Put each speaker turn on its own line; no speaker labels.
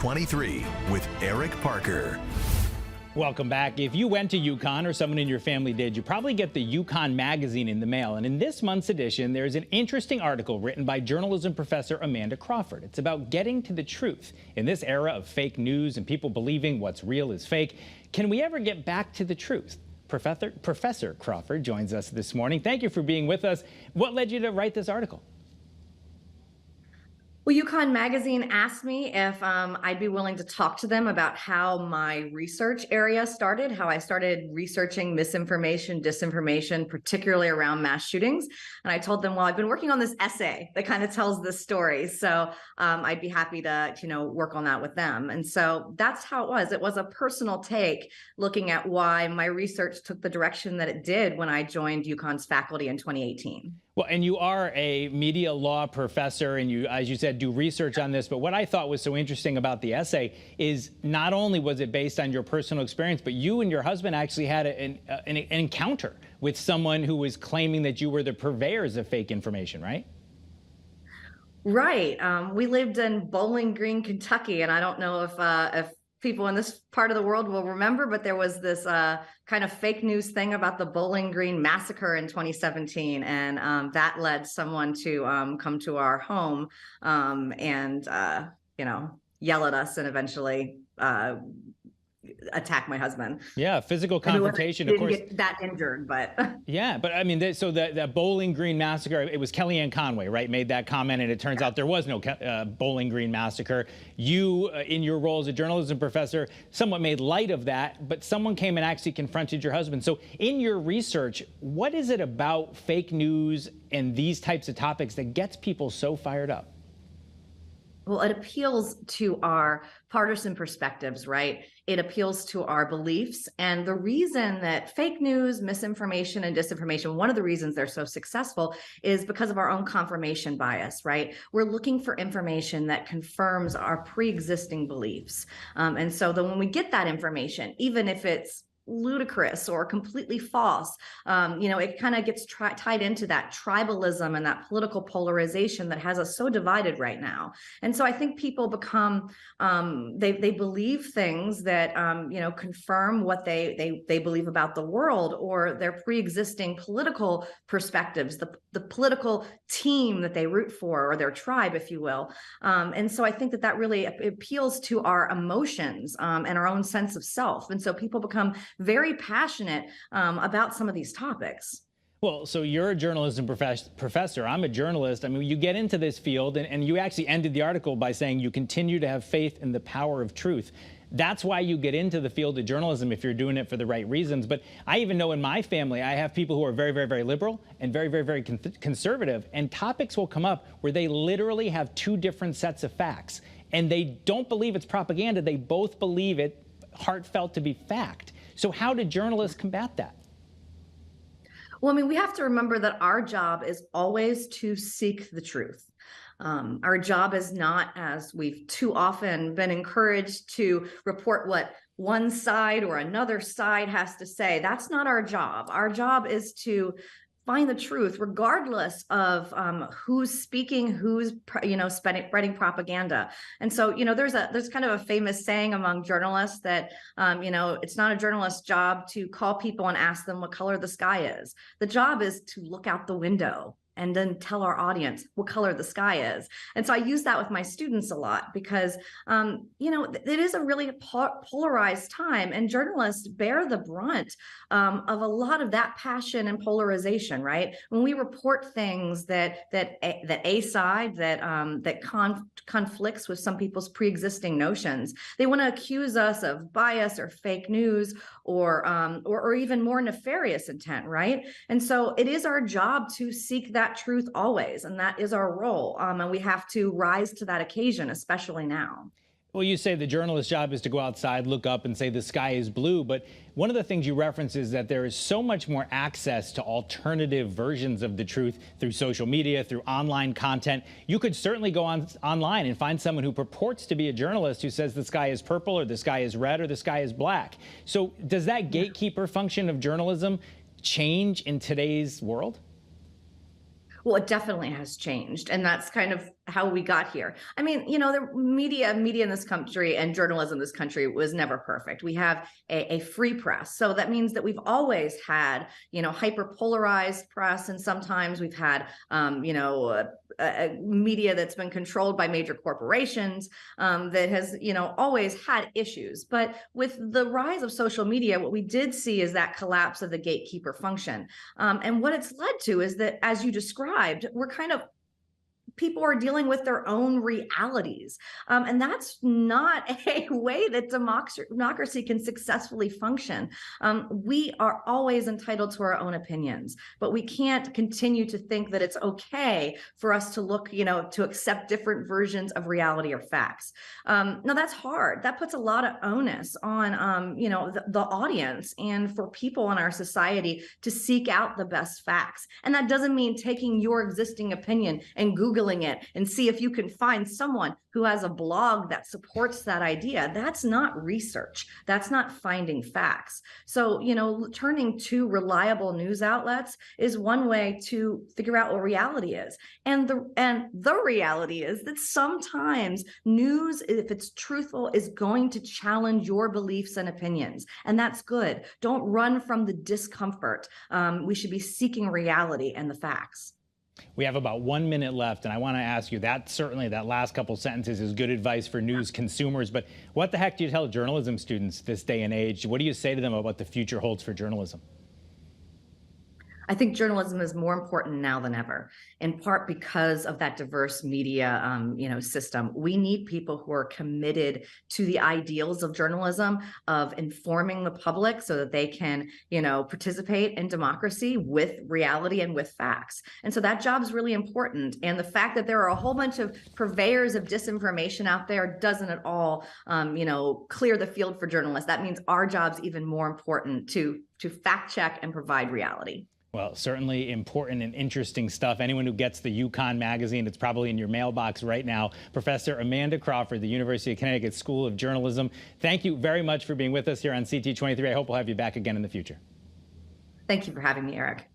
23 with Eric Parker.
Welcome back. If you went to UConn or someone in your family did, you probably get the UConn magazine in the mail. And in this month's edition, there's an interesting article written by journalism professor Amanda Crawford. It's about getting to the truth. In this era of fake news and people believing what's real is fake, can we ever get back to the truth? Professor Crawford joins us this morning. Thank you for being with us. What led you to write this article?
Well, UConn magazine asked me if I'd be willing to talk to them about how my research area started, how I started researching misinformation, disinformation, particularly around mass shootings. And I told them, well, I've been working on this essay that kind of tells this story. So I'd be happy to, work on that with them. And so that's how it was. It was a personal take looking at why my research took the direction that it did when I joined UConn's faculty in 2018.
Well, and you are a media law professor, and you, as you said, do research on this. But what I thought was so interesting about the essay is not only was it based on your personal experience, but you and your husband actually had an encounter with someone who was claiming that you were the purveyors of fake information, right?
Right. We lived in Bowling Green, Kentucky, and I don't know if people in this part of the world will remember, but there was this kind of fake news thing about the Bowling Green Massacre in 2017. And that led someone to come to our home and yell at us and eventually attack my husband.
Yeah, physical confrontation.
Of course, get that injured, but
yeah, but I mean, so that Bowling Green Massacre, it was Kellyanne Conway, right, made that comment, and it turns out there was no Bowling Green Massacre. You, in your role as a journalism professor, somewhat made light of that, but someone came and actually confronted your husband. So, in your research, what is it about fake news and these types of topics that gets people so fired up?
Well, it appeals to our partisan perspectives, right? It appeals to our beliefs. And the reason that fake news, misinformation, and disinformation, one of the reasons they're so successful is because of our own confirmation bias, right? We're looking for information that confirms our pre-existing beliefs. And so then when we get that information, even if it's ludicrous or completely false, it kind of gets tied into that tribalism and that political polarization that has us so divided right now. And so I think people become they believe things that confirm what they believe about the world or their pre-existing political perspectives, the political team that they root for, or their tribe, if you will. And so I think that really appeals to our emotions and our own sense of self. And so people become very passionate about some of these topics.
Well, so you're a journalism professor. I'm a journalist. I mean, you get into this field, and you actually ended the article by saying you continue to have faith in the power of truth. That's why you get into the field of journalism if you're doing it for the right reasons. But I even know in my family, I have people who are very, very, very liberal and very, very, very conservative. And topics will come up where they literally have two different sets of facts. And they don't believe it's propaganda. They both believe it heartfelt to be fact. So how do journalists combat that?
Well, I mean, we have to remember that our job is always to seek the truth. Our job is not, as we've too often been encouraged to report what one side or another side has to say. That's not our job. Our job is to find the truth, regardless of who's speaking, who's spreading propaganda. And so, there's kind of a famous saying among journalists that it's not a journalist's job to call people and ask them what color the sky is. The job is to look out the window and then tell our audience what color the sky is. And so I use that with my students a lot because, it is a really polarized time, and journalists bear the brunt of a lot of that passion and polarization, right? When we report things that conflicts with some people's pre-existing notions, they want to accuse us of bias or fake news or even more nefarious intent, right? And so it is our job to seek that truth always, and that is our role. And we have to rise to that occasion, especially now.
Well, you say the journalist's job is to go outside, look up, and say the sky is blue. But one of the things you reference is that there is so much more access to alternative versions of the truth through social media, through online content. You could certainly go online and find someone who purports to be a journalist who says the sky is purple or the sky is red or the sky is black. So does that gatekeeper function of journalism change in today's world?
Well, it definitely has changed. And that's kind of how we got here. I mean, the media in this country and journalism in this country was never perfect. We have a free press. So that means that we've always had, hyper polarized press. And sometimes we've had, a media that's been controlled by major corporations that has, always had issues. But with the rise of social media, what we did see is that collapse of the gatekeeper function. And what it's led to is that, as you described, people are dealing with their own realities. And that's not a way that democracy can successfully function. We are always entitled to our own opinions, but we can't continue to think that it's okay for us to look, to accept different versions of reality or facts. Now that's hard. That puts a lot of onus on, the audience and for people in our society to seek out the best facts. And that doesn't mean taking your existing opinion and Googling it and see if you can find someone who has a blog that supports that idea. That's not research. That's not finding facts. So, turning to reliable news outlets is one way to figure out what reality is. And the reality is that sometimes news, if it's truthful, is going to challenge your beliefs and opinions. And that's good. Don't run from the discomfort. We should be seeking reality and the facts.
We have about 1 minute left, and I want to ask you that last couple sentences is good advice for news consumers, but what the heck do you tell journalism students this day and age? What do you say to them about what the future holds for journalism?
I think journalism is more important now than ever, in part because of that diverse media, system. We need people who are committed to the ideals of journalism, of informing the public so that they can, participate in democracy with reality and with facts. And so that job is really important. And the fact that there are a whole bunch of purveyors of disinformation out there doesn't at all, clear the field for journalists. That means our job's even more important to fact check and provide reality.
Well, certainly important and interesting stuff. Anyone who gets the UConn magazine, it's probably in your mailbox right now. Professor Amanda Crawford, the University of Connecticut School of Journalism, thank you very much for being with us here on CT23. I hope we'll have you back again in the future.
Thank you for having me, Eric.